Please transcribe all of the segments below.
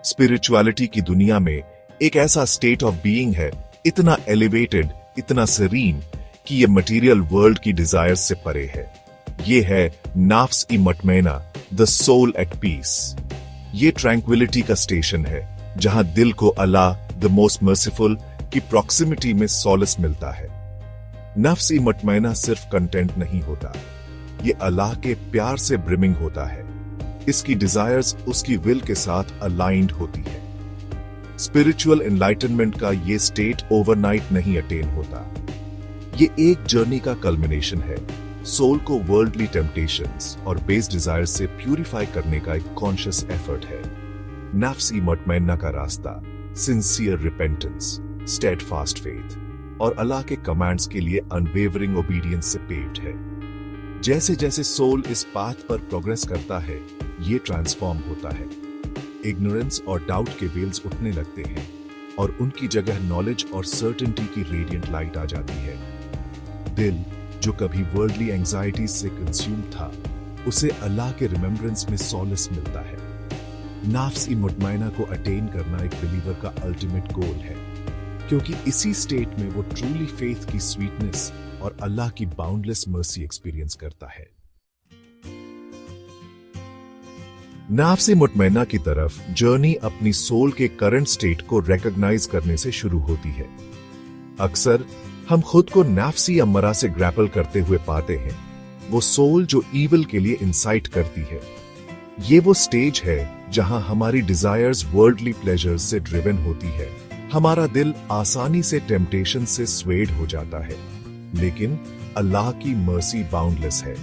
Spirituality की दुनिया में एक ऐसा स्टेट ऑफ बीइंग है, इतना एलिवेटेड, इतना सीरीन कि ये मटेरियल वर्ल्ड की डिजायर से परे है। ये है नाफ्स ई मुतमइना, द सोल एट पीस। ये ट्रैंक्विलिटी का स्टेशन है जहां दिल को अल्लाह, द मोस्ट मर्सीफुल, की प्रॉक्सिमिटी में सॉलिस मिलता है। नफ्स ई मुतमइना सिर्फ कंटेंट नहीं होता, ये अल्लाह के प्यार से ब्रिमिंग होता है। इसकी डिजायर्स उसकी विल के साथ अलाइंड होती है। स्पिरिचुअल एनलाइटनमेंट का ये स्टेट ओवरनाइट नहीं अटेन होता। ये एक जर्नी का कल्मिनेशन है। सोल को वर्ल्डली टेम्पटेशंस और बेस डिजायर से प्यूरिफाई करने का एक कॉन्शियस एफर्ट है। नफ्स ई मुतमइना का रास्ता सिंसियर रिपेंटेंस, स्टेडफास्ट फेथ और अल्लाह के कमांड्स के लिए अनवेवरिंग ओबीडियंस से पेव्ड है। जैसे जैसे सोल इस पाथ पर प्रोग्रेस करता है, ये ट्रांसफॉर्म होता है। इग्नोरेंस और डाउट के वेल्स उठने लगते हैं और उनकी जगह नॉलेज और सर्टेनिटी की रेडिएंट लाइट आ जाती है। दिल जो कभी वर्ल्डली एंजाइटी से कंज्यूम था, उसे अल्लाह के रिमेम्बरेंस में सॉलिस मिलता है। नफ्स ई मुतमइना को अटेन करना एक बिलीवर का अल्टीमेट गोल है, क्योंकि इसी स्टेट में वो ट्रूली फेथ की स्वीटनेस और अल्लाह की बाउंडलेस मर्सी एक्सपीरियंस करता है। नफ्स ई मुतमइना की तरफ जर्नी अपनी सोल के करंट स्टेट को रिकॉग्नाइज करने से शुरू होती है। अक्सर हम खुद को नफ्सी अमरा से ग्रैपल करते हुए पाते हैं, वो सोल जो ईविल के लिए इंसाइट करती है। ये वो स्टेज है जहां हमारी डिजायर्स वर्ल्डली प्लेजर्स से ड्रिवन होती है। हमारा दिल आसानी से टेम्पटेशन से स्वेड हो जाता है, लेकिन अल्लाह की मर्सी बाउंडलेस है।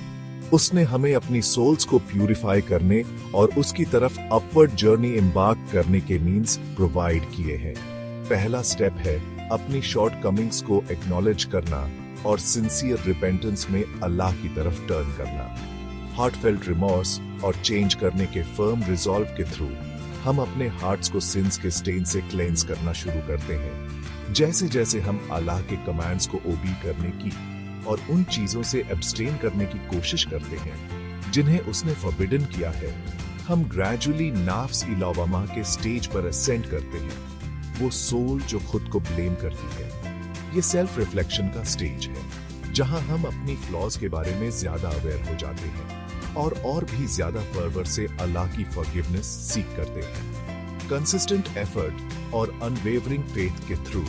उसने हमें अपनी सोल्स को प्यूरिफाई करने और उसकी तरफ अपवर्ड जर्नी एम्बार्क करने के मीन्स प्रोवाइड किए हैं। पहला स्टेप है अपनी शॉर्टकमिंग्स को एक्नॉलेज करना और सिंसियर रिपेंटेंस में अल्लाह की तरफ टर्न करना। हार्टफेल्ट रिमॉर्स और चेंज करने के फर्म रिजॉल्व के थ्रू हम अपने हार्ट्स को सिंस के स्टेन से क्लेंस करना शुरू करते हैं। जैसे जैसे हम अल्लाह के कमांड्स को ओबी करने की और उन चीजों से एब्स्टेन करने की कोशिश करते हैं जिन्हें उसने फॉरबिडन किया है, हम ग्रेजुअली नफ्स ई लवामा के स्टेज पर असेंड करते हैं। वो सोल जो खुद को ब्लेम करती है। ये सेल्फ रिफ्लेक्शन का स्टेज है जहां हम अपनी फ्लॉज के बारे में ज्यादा अवेयर हो जाते हैं और भी ज्यादा फर्वर से अल्लाह की फॉरगिवनेस सीख करते हैं। कंसिस्टेंट एफर्ट और अनवेवरिंग फेथ के थ्रू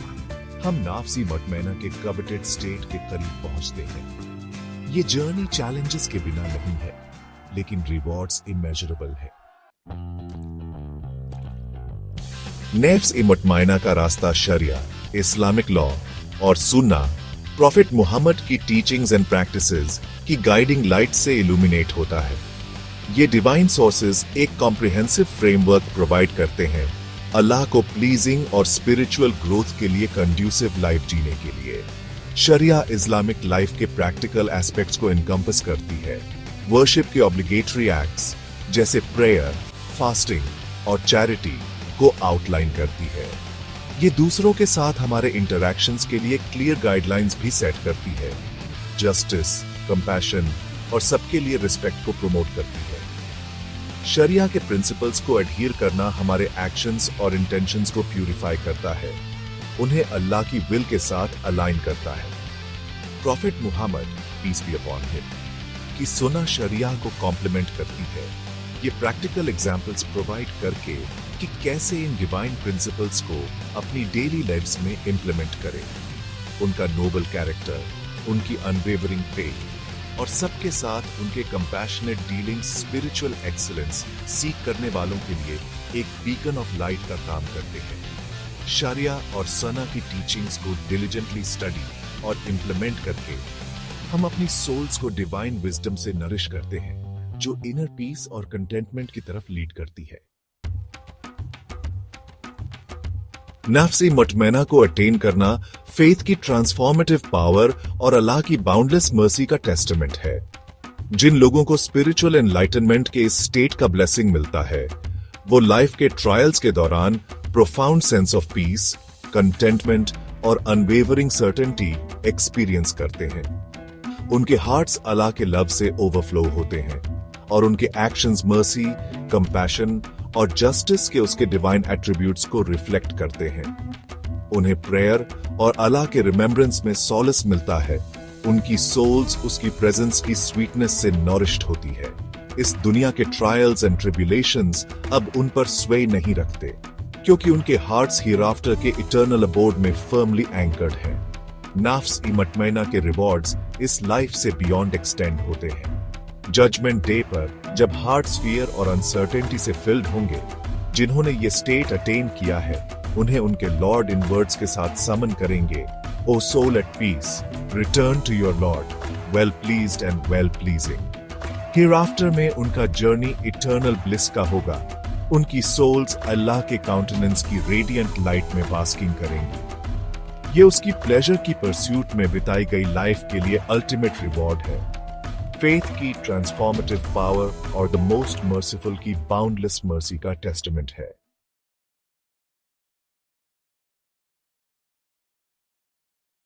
हम नफ्स ई मुतमइना के कवेटेड स्टेट के करीब पहुंचते हैं। ये जर्नी चैलेंजेस के बिना नहीं है, लेकिन रिवॉर्ड्स इमेजरेबल है। नफ्स ई मुतमइना का रास्ता शरिया, इस्लामिक लॉ और सुन्ना, प्रॉफिट मुहम्मद की टीचिंग्स एंड प्रैक्टिसेस की गाइडिंग लाइट से इल्यूमिनेट होता है। ये डिवाइन सोर्सेज एक कॉम्प्रिहेंसिव फ्रेमवर्क प्रोवाइड करते हैं अल्लाह को प्लीजिंग और स्पिरिचुअल ग्रोथ के लिए कंड्यूसिव लाइफ जीने के लिए। शरिया इस्लामिक लाइफ के प्रैक्टिकल एस्पेक्ट्स को इनकम्पस करती है। वर्शिप के ऑब्लिगेटरी एक्ट्स जैसे प्रेयर, फास्टिंग और चैरिटी को आउटलाइन करती है। ये दूसरों के साथ हमारे इंटरैक्शंस के लिए क्लियर गाइडलाइंस भी सेट करती है। जस्टिस, कंपैशन और सबके लिए रिस्पेक्ट को प्रमोट करती है। शरिया के प्रिंसिपल्स को एडहियर करना हमारे एक्शंस और इंटेंशंस को प्यूरिफाई करता है, उन्हें अल्लाह की विल के साथ अलाइन करता है। Prophet Muhammad, peace be upon him, की सुन्ना शरिया को कॉम्प्लीमेंट करती है। ये प्रैक्टिकल एग्जाम्पल्स प्रोवाइड करके कि कैसे इन डिवाइन प्रिंसिपल्स को अपनी डेली लाइफ्स में इंप्लीमेंट करें। उनका नोबल कैरेक्टर, उनकी अनवेवरिंग फेथ और सबके साथ उनके कंपैशनेट डीलिंग्स स्पिरिचुअल एक्सीलेंस सीख करने वालों के लिए एक बीकन ऑफ लाइट का काम करते हैं। शरिया और सना की टीचिंग्स को डिलिजेंटली स्टडी और इंप्लीमेंट करके हम अपनी सोल्स को डिवाइन विजडम से नरिश करते हैं, जो इनर पीस और कंटेंटमेंट की तरफ लीड करती है। नफ्स ई मुतमइना को अटेन करना फेथ की ट्रांसफॉर्मेटिव पावर और अल्लाह की बाउंडलेस मर्सी का टेस्टामेंट है। जिन लोगों को स्पिरिचुअल एनलाइटनमेंट के इस स्टेट का ब्लेसिंग मिलता है, वो लाइफ के ट्रायल्स के दौरान profound sense of peace, contentment और अनवेवरिंग सर्टेनिटी एक्सपीरियंस करते हैं। उनके हार्ट्स अल्लाह के लव से ओवरफ्लो होते हैं और उनके एक्शंस मर्सी, कंपैशन और जस्टिस के उसके डिवाइन एट्रीब्यूट्स को रिफ्लेक्ट करते हैं। उन्हें प्रेयर और अल्लाह के रिमेम्बरेंस में सॉलिस मिलता है। उनकी सोल्स उसकी प्रेजेंस की स्वीटनेस से नॉरिश्ड होती है। इस दुनिया के ट्रायल्स एंड ट्रिब्यूलेशंस अब उन पर स्वे नहीं रखते, क्योंकि उनके हार्ट्स हीराफ्टर के इटर्नल अबोर्ड में फर्मली एंकर्ड हैं। नफ्स मुतमइन्ना के रिवॉर्ड्स इस लाइफ से बियॉन्ड एक्सटेंड होते हैं। जजमेंट डे पर जब हार्ट्स फियर और अनसर्टेनिटी से फिल्ड होंगे, जिन्होंने ये स्टेट अटेन किया है, उन्हें उनके लॉर्ड इन वर्ड्स के साथ समन करेंगे, O soul at peace, return to your Lord, well pleased and well pleasing. Hereafter में उनका जर्नी इटर्नल ब्लिस का होगा। उनकी सोल्स अल्लाह के काउंटेनेंस की रेडियंट लाइट में बास्किंग करेंगी। ये उसकी प्लेजर की परस्यूट में बिताई गई लाइफ के लिए अल्टीमेट रिवॉर्ड है। फेथ की ट्रांसफॉर्मेटिव पावर और द मोस्ट मर्सीफुल की बाउंडलेस मर्सी का टेस्टामेंट है।